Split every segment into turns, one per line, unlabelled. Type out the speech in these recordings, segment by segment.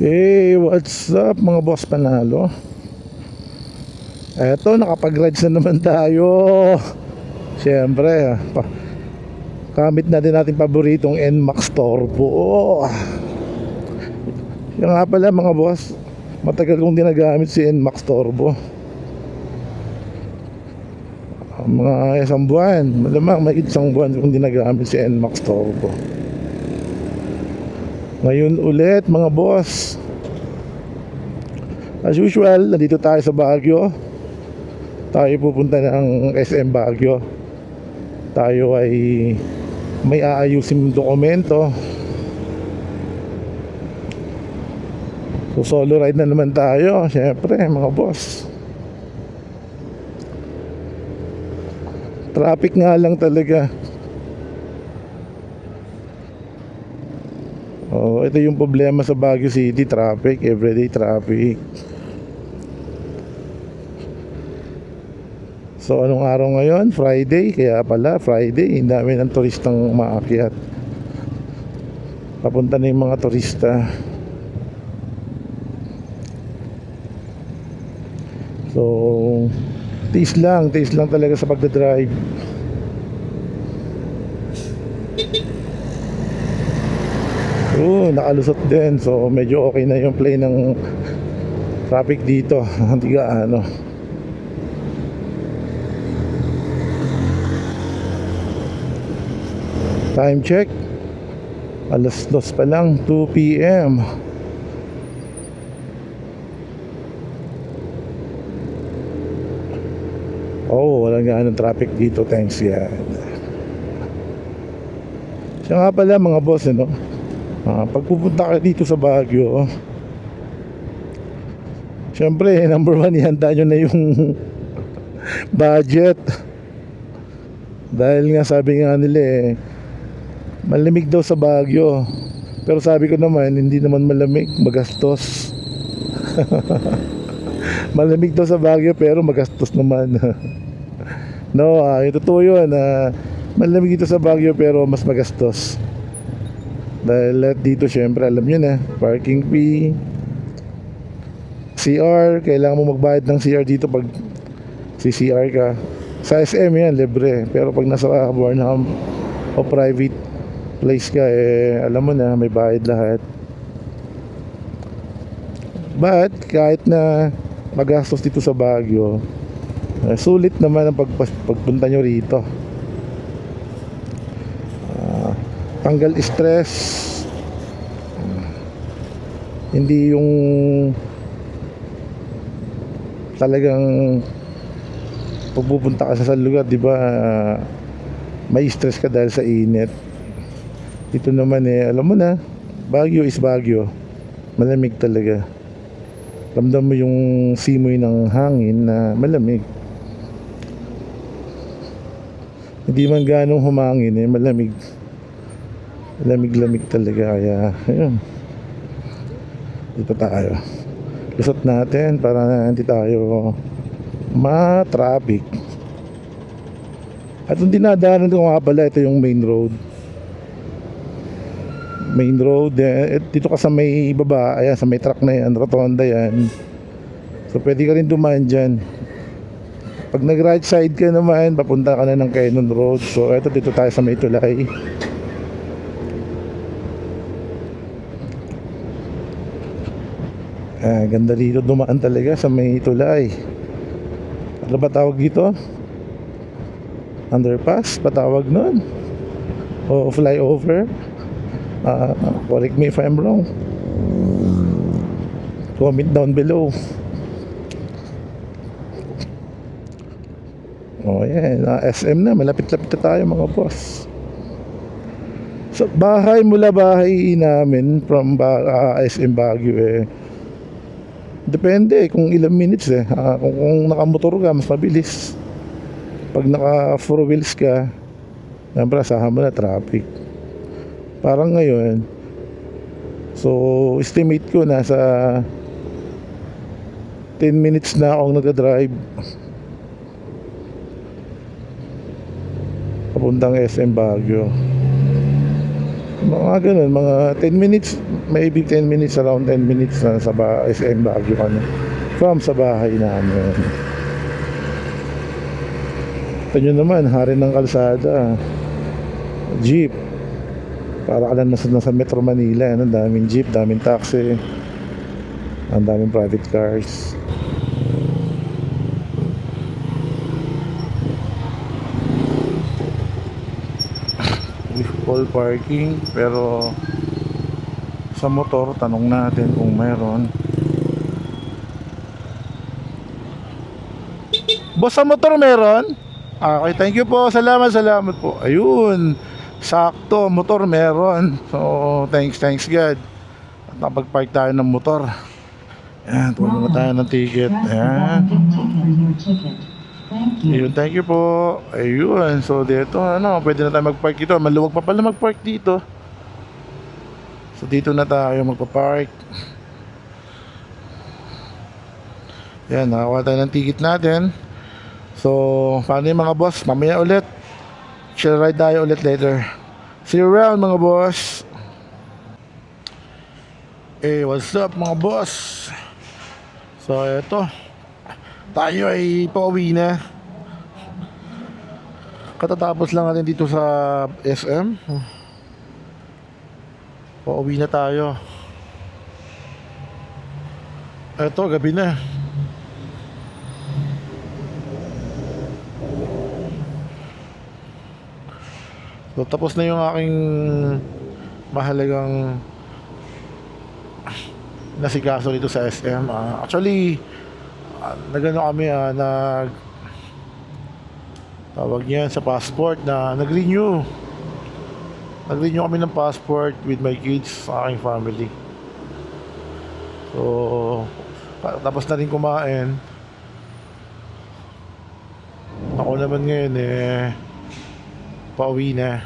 Hey, what's up mga boss panalo? Eto, nakapag-rides na naman tayo. Siyempre, kamit na din natin paboritong NMAX Turbo. Yan nga pala mga boss, matagal kong dinagamit si NMAX Turbo. Mga isang buwan, malamang may isang buwan kong dinagamit si NMAX Turbo. Ngayon ulit mga boss, as usual, nandito tayo sa Baguio. Tayo pupunta ng SM Baguio. Tayo ay may aayusin dokumento. So solo ride na naman tayo, syempre mga boss. Traffic nga lang talaga. Oh, ito yung problema sa Baguio City, traffic, everyday traffic. So anong araw ngayon? Friday, kaya pala Friday, ang dami ng turistang umaakyat. Papunta na yung mga turista. So tiis lang talaga sa pagdadrive. Nakalusot din. So medyo okay na yung play ng traffic dito. Hindi gaano. Time check, alas 2 pa lang, 2 PM. Oh, walang gaanong traffic dito, thanks yan. Siya nga pala mga boss, ano? Pag pupunta ka dito sa Baguio, syempre number one, ihanda nyo na yung budget. Dahil nga sabi nga nila malamig daw sa Baguio. Pero sabi ko naman, hindi naman malamig, magastos. Malamig daw sa Baguio pero magastos naman. No, ito totoo yun. Malamig dito sa Baguio pero mas magastos. Dahil dito syempre alam nyo na, parking fee, CR, kailangan mo magbayad ng CR dito pag CCR ka. Sa SM yan, libre. Pero pag nasa Burnham o private place ka, alam mo na, may bayad lahat. But kahit na magastos dito sa Baguio, sulit naman ang pagpunta nyo rito. Tanggal stress. Hindi yung talagang pagpupunta ka sa lugar, di ba, may stress ka dahil sa init. Ito naman alam mo na, Baguio is Baguio. Malamig talaga. Ramdam mo yung simoy ng hangin na malamig. Hindi man ganong humangin, malamig. Lamig-lamig talaga, kaya ayun. Dito tayo. Lusot natin para hindi tayo ma-traffic. At yung dinadaanan ko nga pala, ito yung main road. Main road, dito ka sa may baba, ayan, sa may truck na yan, rotonda yan. So pwede ka rin dumaan dyan. Pag nag right side ka naman, papunta ka na ng Quezon Road. So eto, dito tayo sa may tulay. Ganda dito dumaan talaga sa may tulay. Ano ba tawag dito? Underpass? Patawag nun? O flyover? Correct me if I'm wrong. Comment down below. Yan, SM na, malapit-lapit na tayo mga boss. So bahay mula bahay namin from SM Baguio depende kung ilang minutes kung nakamotor ka, mas mabilis. Pag naka 4 wheels ka, siyempre asahan mo na traffic. Parang ngayon, so estimate ko nasa 10 minutes na akong nagdadrive papuntang SM Baguio. Mga ganun, mga 10 minutes, maybe 10 minutes, around 10 minutes na sa SM Baguio kami. From sa bahay namin. Ito nyo naman, hari ng kalsada. Jeep. Para ka lang nasa Metro Manila. Ang daming jeep, daming taxi. Ang daming private cars. Full parking, pero sa motor tanong natin kung meron. Boss, sa motor meron? Okay, thank you po, salamat po. Ayun, sakto, motor meron. So thanks God at napag-park tayo ng motor. Ayan, tuwan na tayo ng ticket. Ayan. Ayun, thank you po. Ayun, so dito, ano, pwede na tayo mag-park dito. Maluwag pa pala mag-park dito. So dito na tayo magpa-park. Yan, nakakuha tayo ng ticket natin. So, paano yung mga boss? Mamaya ulit. Chill ride tayo ulit later. See you around mga boss. Hey, what's up mga boss? So, eto. Tayo ay pauwi na. Katatapos lang natin dito sa SM. Pauwi na tayo. Eto, gabi na. So, tapos na yung aking mahalagang nasikaso dito sa SM. Actually, nagano kami, tawag niyan sa passport na nag-renew kami ng passport with my kids sa aking family. So tapos na rin kumain. Ako naman ngayon pauwi na.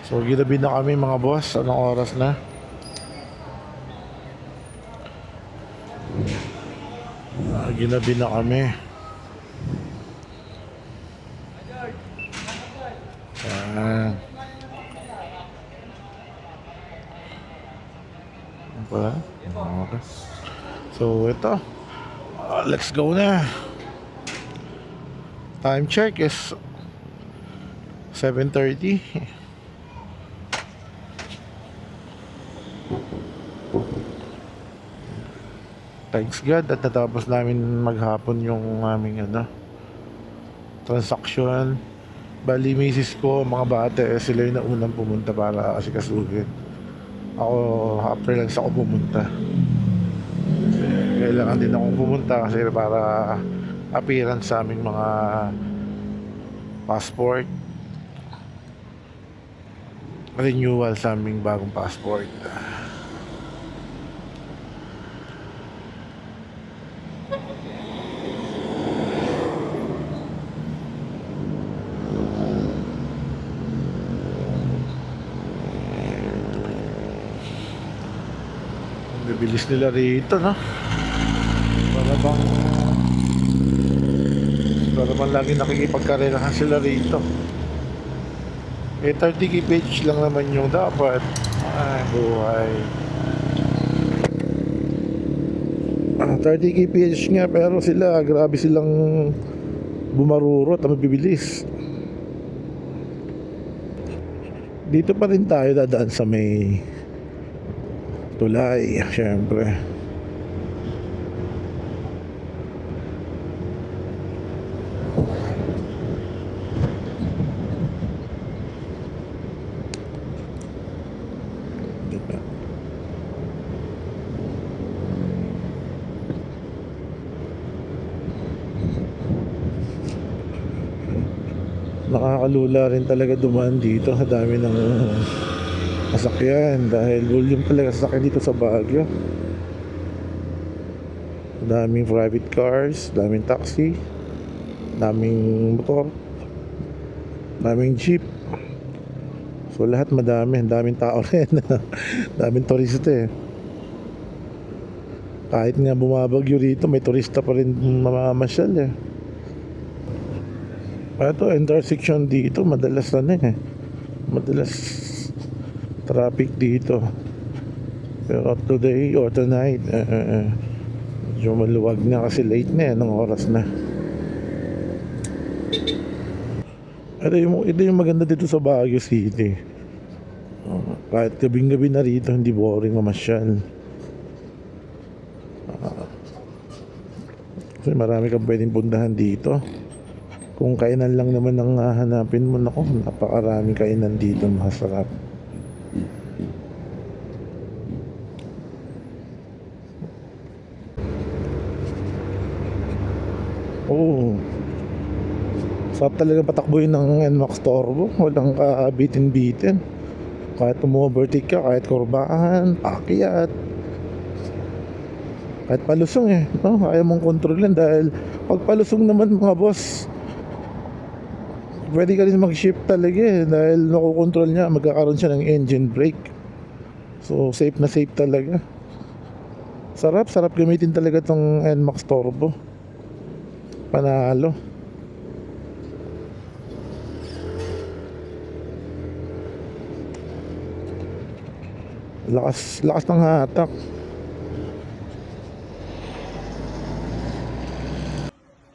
So ginabi na kami mga boss. Anong oras na? Ginabi na kami. Ayan. Ano pala? Okay. So ito, let's go na. Time check is 7:30. Thanks God at natapos namin maghapon yung aming transaction. Bali, misis ko, mga bata, sila yung naunang pumunta para asikasuhin. Ako, after lang ako pumunta. Kailangan din akong pumunta kasi para appearance sa aming mga passport. Renewal sa aming bagong passport. Bibilis nila rito, no? Para bang lagi nakikipagkarerahan sila rito. 30 kph lang naman yung dapat. Ay, buhay. 30 kph nga, pero sila, grabe silang bumarurot at mabibilis. Dito pa rin tayo dadaan sa may tulay, syempre. Nakakalula rin talaga dumaan dito. Dami ng sasakyan dahil volume talaga sasakyan dito sa Baguio. Daming private cars, daming taxi, daming motor, daming jeep. So lahat madami, daming tao rin. Daming turista Kahit nga bumabagyo rito, may turista pa rin mamamasyal Ito, intersection dito, madalas madalas traffic dito. Pero today or tonight, medyo maluwag na kasi late na, anong oras na. Ito yung maganda dito sa Baguio City. Kahit gabing-gabi na rito, hindi boring mamasyal. Kasi marami kang pwedeng puntahan dito. Kung kainan lang naman ang hahanapin mo, nako, napakaraming kainan dito, masarap. Oo. Sarap talaga patakbuhin ng NMAX Turbo. Walang kabitin-bitin. Kahit umu-overtake ka, kahit kurbahan, pakyat, kahit palusong no? Kaya mong kontrolin dahil pag palusong naman mga boss, pwede ka rin mag-shift talaga dahil nakokontrol niya, magkakaroon siya ng engine brake. So safe na safe talaga. Sarap gamitin talaga tong NMAX Turbo. Panalo. Lakas ng hatak.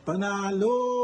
Panalo.